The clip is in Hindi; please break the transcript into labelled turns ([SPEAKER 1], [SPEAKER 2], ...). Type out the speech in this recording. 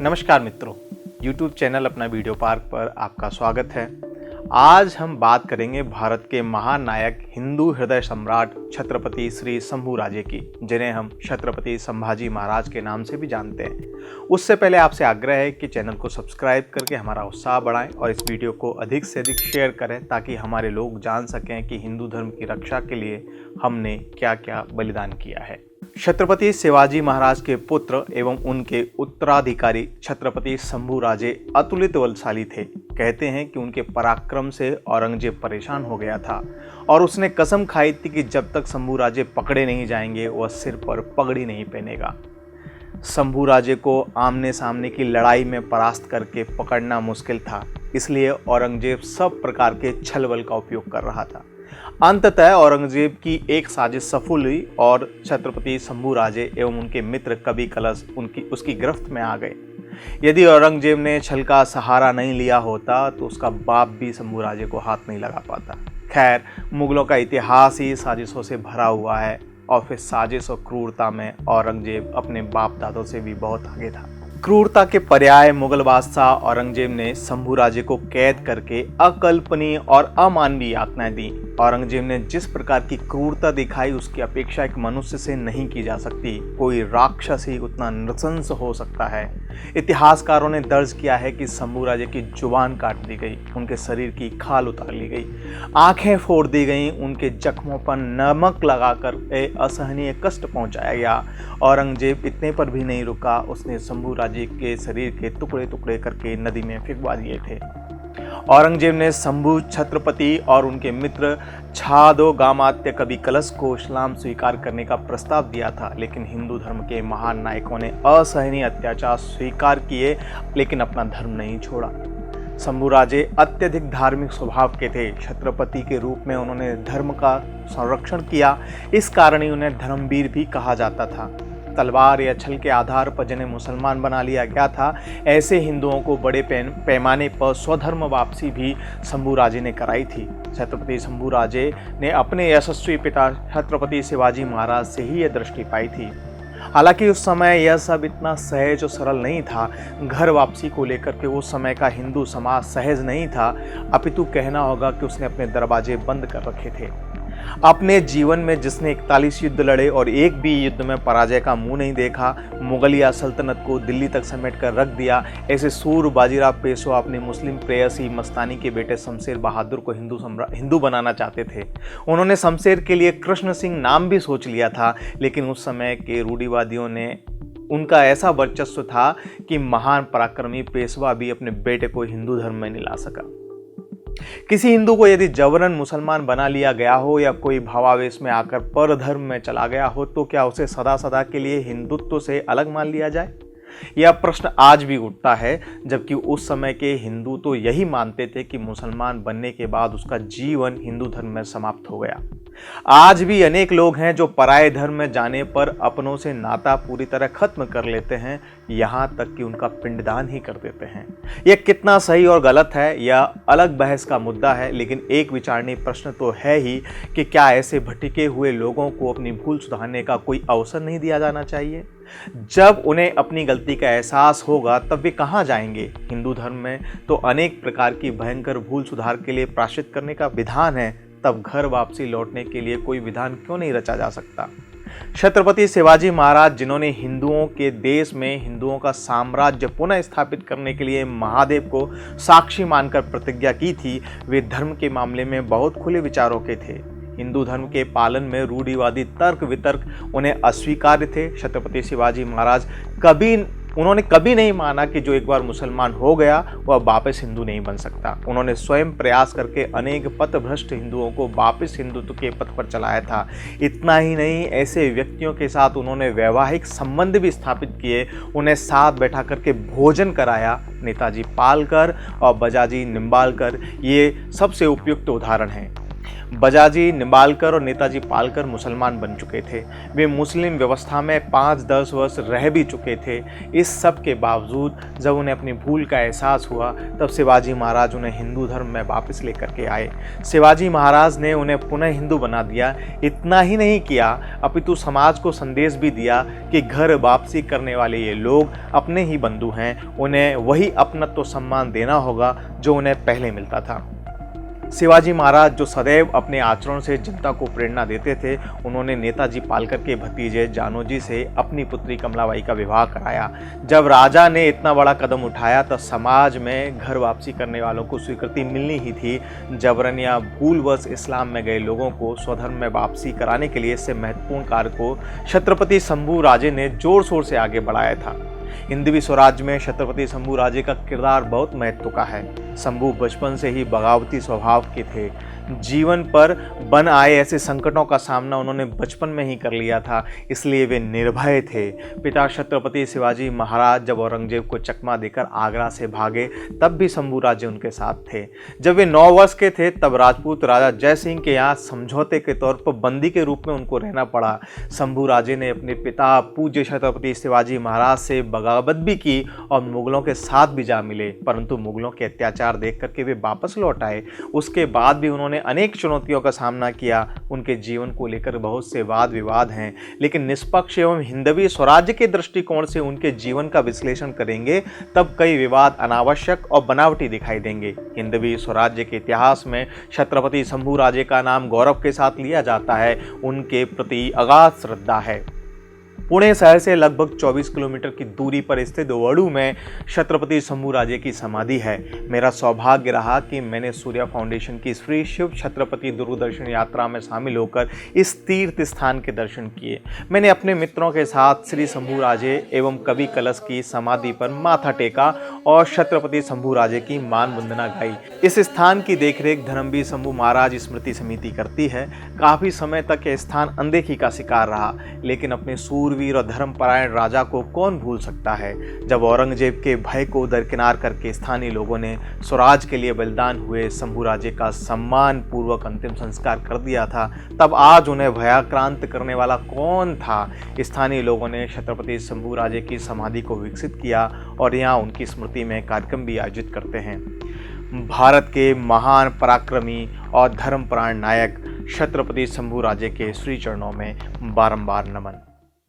[SPEAKER 1] नमस्कार मित्रों, YouTube चैनल अपना वीडियो पार्क पर आपका स्वागत है। आज हम बात करेंगे भारत के महानायक हिंदू हृदय सम्राट छत्रपति श्री शंभूराजे की, जिन्हें हम छत्रपति संभाजी महाराज के नाम से भी जानते हैं। उससे पहले आपसे आग्रह है कि चैनल को सब्सक्राइब करके हमारा उत्साह बढ़ाएं और इस वीडियो को अधिक से अधिक शेयर करें ताकि हमारे लोग जान सकें कि हिंदू धर्म की रक्षा के लिए हमने क्या क्या बलिदान किया है। छत्रपति शिवाजी महाराज के पुत्र एवं उनके उत्तराधिकारी छत्रपति शंभूराजे अतुलित बलशाली थे। कहते हैं कि उनके पराक्रम से औरंगजेब परेशान हो गया था और उसने कसम खाई थी कि जब तक शंभूराजे पकड़े नहीं जाएंगे वह सिर पर पगड़ी नहीं पहनेगा। शंभूराजे को आमने सामने की लड़ाई में परास्त करके पकड़ना मुश्किल था, इसलिए औरंगजेब सब प्रकार के छल बल का उपयोग कर रहा था। अंततः औरंगजेब की एक साजिश सफल हुई और छत्रपति शंभूराजे एवं उनके मित्र कवि कलश उसकी गिरफ्त में आ गए। यदि औरंगजेब ने छल का सहारा नहीं लिया होता तो उसका बाप भी शंभूराजे को हाथ नहीं लगा पाता। खैर, मुगलों का इतिहास ही साजिशों से भरा हुआ है और फिर साजिश और क्रूरता में औरंगजेब अपने बाप दादों से भी बहुत आगे था। क्रूरता के पर्याय मुगल बादशाह औरंगजेब ने शंभूराजे को कैद करके अकल्पनीय और अमानवीय यातनाएं दी। औरंगजेब ने जिस प्रकार की क्रूरता दिखाई उसकी अपेक्षा एक मनुष्य से नहीं की जा सकती। कोई राक्षस ही उतना नृशंस हो सकता है। इतिहासकारों ने दर्ज किया है कि शंभूराजे की जुबान काट दी गई, उनके शरीर की खाल उतार ली गई, आंखें फोड़ दी गई, उनके जख्मों पर नमक लगाकर असहनीय कष्ट पहुंचाया गया। औरंगजेब इतने पर भी नहीं रुका, उसने शंभूराजे के शरीर के टुकड़े टुकड़े करके नदी में फेंकवा दिए थे। औरंगजेब ने शंभू छत्रपति और उनके मित्र छादो गामात्य कवि कलश को इस्लाम स्वीकार करने का प्रस्ताव दिया था, लेकिन हिंदू धर्म के महान नायकों ने असहनीय अत्याचार स्वीकार किए लेकिन अपना धर्म नहीं छोड़ा। शंभूराजे अत्यधिक धार्मिक स्वभाव के थे। छत्रपति के रूप में उन्होंने धर्म का संरक्षण किया, इस कारण ही उन्हें धर्मवीर भी कहा जाता था। तलवार या छल के आधार पर जिन्हें मुसलमान बना लिया गया था, ऐसे हिंदुओं को बड़े पैमाने पर स्वधर्म वापसी भी शंभूराजे ने कराई थी। छत्रपति शंभूराजे ने अपने यशस्वी पिता छत्रपति शिवाजी महाराज से ही यह दृष्टि पाई थी। हालांकि उस समय यह सब इतना सहज और सरल नहीं था। घर वापसी को लेकर के उस समय का हिंदू समाज सहज नहीं था, अपितु कहना होगा कि उसने अपने दरवाजे बंद कर रखे थे। अपने जीवन में जिसने 41 युद्ध लड़े और एक भी युद्ध में पराजय का मुंह नहीं देखा, मुगलिया सल्तनत को दिल्ली तक समेट कर रख दिया, ऐसे सूर बाजीराव पेशवा अपने मुस्लिम प्रेयसी मस्तानी के बेटे शमशेर बहादुर को हिंदू बनाना चाहते थे। उन्होंने शमशेर के लिए कृष्ण सिंह नाम भी सोच लिया था, लेकिन उस समय के रूढ़िवादियों ने उनका ऐसा वर्चस्व था कि महान पराक्रमी पेशवा भी अपने बेटे को हिंदू धर्म में नहीं ला सका। किसी हिंदू को यदि जबरन मुसलमान बना लिया गया हो या कोई भावावेश में आकर पर धर्म में चला गया हो तो क्या उसे सदा सदा के लिए हिंदुत्व से अलग मान लिया जाए? यह प्रश्न आज भी उठता है, जबकि उस समय के हिंदू तो यही मानते थे कि मुसलमान बनने के बाद उसका जीवन हिंदू धर्म में समाप्त हो गया। आज भी अनेक लोग हैं जो पराये धर्म में जाने पर अपनों से नाता पूरी तरह खत्म कर लेते हैं, यहाँ तक कि उनका पिंडदान ही कर देते हैं। यह कितना सही और गलत है यह अलग बहस का मुद्दा है, लेकिन एक विचारणीय प्रश्न तो है ही कि क्या ऐसे भटके हुए लोगों को अपनी भूल सुधारने का कोई अवसर नहीं दिया जाना चाहिए? जब उन्हें अपनी गलती का एहसास होगा तब वे कहाँ जाएंगे? हिंदू धर्म में तो अनेक प्रकार की भयंकर भूल सुधार के लिए प्रायश्चित करने का विधान है, तब घर वापसी लौटने के लिए कोई विधान क्यों नहीं रचा जा सकता? छत्रपति शिवाजी महाराज, जिन्होंने हिंदुओं के देश में हिंदुओं का साम्राज्य पुनः स्थापित करने के लिए महादेव को साक्षी मानकर प्रतिज्ञा की थी, वे धर्म के मामले में बहुत खुले विचारों के थे। हिंदू धर्म के पालन में रूढ़िवादी तर्क वितर्क उन्हें अस्वीकार्य थे। छत्रपति शिवाजी महाराज उन्होंने कभी नहीं माना कि जो एक बार मुसलमान हो गया वह वापस हिंदू नहीं बन सकता। उन्होंने स्वयं प्रयास करके अनेक पथभ्रष्ट हिंदुओं को वापस हिंदुत्व के पथ पर चलाया था। इतना ही नहीं, ऐसे व्यक्तियों के साथ उन्होंने वैवाहिक संबंध भी स्थापित किए, उन्हें साथ बैठा करके भोजन कराया। नेताजी पालकर और बजाजी निम्बालकर ये सबसे उपयुक्त उदाहरण हैं। बजाजी निंबालकर और नेताजी पालकर मुसलमान बन चुके थे। वे मुस्लिम व्यवस्था में 5-10 वर्ष रह भी चुके थे। इस सब के बावजूद जब उन्हें अपनी भूल का एहसास हुआ तब शिवाजी महाराज उन्हें हिंदू धर्म में वापस लेकर के आए। शिवाजी महाराज ने उन्हें पुनः हिंदू बना दिया। इतना ही नहीं किया अपितु समाज को संदेश भी दिया कि घर वापसी करने वाले ये लोग अपने ही बंधु हैं, उन्हें वही अपनत्व सम्मान देना होगा जो उन्हें पहले मिलता था। शिवाजी महाराज जो सदैव अपने आचरण से जनता को प्रेरणा देते थे, उन्होंने नेताजी पालकर के भतीजे जानोजी से अपनी पुत्री कमलाबाई का विवाह कराया। जब राजा ने इतना बड़ा कदम उठाया तब समाज में घर वापसी करने वालों को स्वीकृति मिलनी ही थी। जबरन या भूलवश इस्लाम में गए लोगों को स्वधर्म में वापसी कराने के लिए इससे महत्वपूर्ण कार्य को छत्रपति शंभूराजे ने जोर शोर से आगे बढ़ाया था। हिंदवी स्वराज्य में छत्रपति शंभूराजे का किरदार बहुत महत्व का है। शंभू बचपन से ही बगावती स्वभाव के थे। जीवन पर बन आए ऐसे संकटों का सामना उन्होंने बचपन में ही कर लिया था, इसलिए वे निर्भय थे। पिता छत्रपति शिवाजी महाराज जब औरंगजेब को चकमा देकर आगरा से भागे तब भी शंभूराजे उनके साथ थे। जब वे 9 वर्ष के थे तब राजपूत राजा जय सिंह के यहाँ समझौते के तौर पर बंदी के रूप में उनको रहना पड़ा। शंभूराजे ने अपने पिता पूज्य छत्रपति शिवाजी महाराज से बगावत भी की और मुगलों के साथ भी जा मिले, परंतु मुगलों के अत्याचार देख करके वे वापस लौट आए। उसके बाद भी उन्होंने अनेक चुनौतियों का सामना किया। उनके जीवन को लेकर बहुत से वाद विवाद हैं, लेकिन निष्पक्ष एवं हिंदवी स्वराज्य के दृष्टिकोण से उनके जीवन का विश्लेषण करेंगे तब कई विवाद अनावश्यक और बनावटी दिखाई देंगे। हिंदवी स्वराज्य के इतिहास में छत्रपति शंभूराजे का नाम गौरव के साथ लिया जाता है। उनके प्रति अगाध श्रद्धा है। पुणे शहर से लगभग 24 किलोमीटर की दूरी पर स्थित वड़ू में छत्रपति शंभूराजे की समाधि है। मेरा सौभाग्य रहा कि मैंने सूर्या फाउंडेशन की श्री शिव छत्रपति दूरदर्शन यात्रा में शामिल होकर इस तीर्थ स्थान के दर्शन किए। मैंने अपने मित्रों के साथ श्री शंभूराजे एवं कवि कलश की समाधि पर माथा टेका और छत्रपति शंभूराजे की मान वंदना गाई। इस स्थान की देखरेख धर्मवीर शंभू महाराज स्मृति समिति करती है। काफ़ी समय तक यह स्थान अनदेखी का शिकार रहा, लेकिन अपने वीर और धर्मपरायण राजा को कौन भूल सकता है। जब औरंगजेब के भय को दरकिनार करके स्थानीय लोगों ने स्वराज के लिए बलिदान हुए शंभूराजे का सम्मान पूर्वक अंतिम संस्कार कर दिया था, तब आज उन्हें भयाक्रांत करने वाला कौन था। स्थानीय लोगों ने छत्रपति शंभूराजे की समाधि को विकसित किया और यहाँ उनकी स्मृति में कार्यक्रम भी आयोजित करते हैं। भारत के महान पराक्रमी और धर्मपरायण नायक छत्रपति शंभूराजे के श्री चरणों में बारंबार नमन।